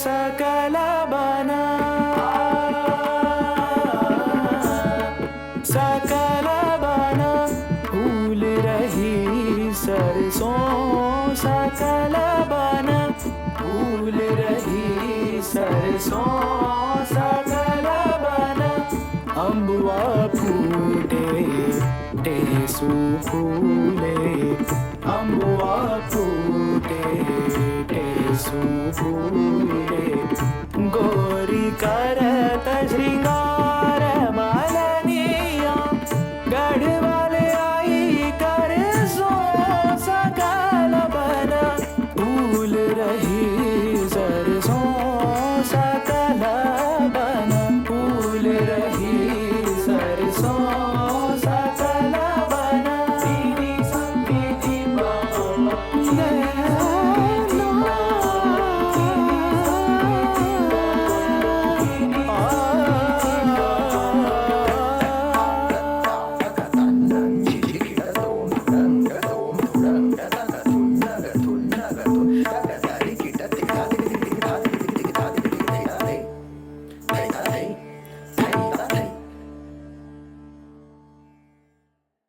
सकल बना सकल बना फूल रही सरसों सकल बना फूल रही सरसों सकल बना अम्बुआ फूटे टेसू फूले अम्बुआ फूटे टेसू फूले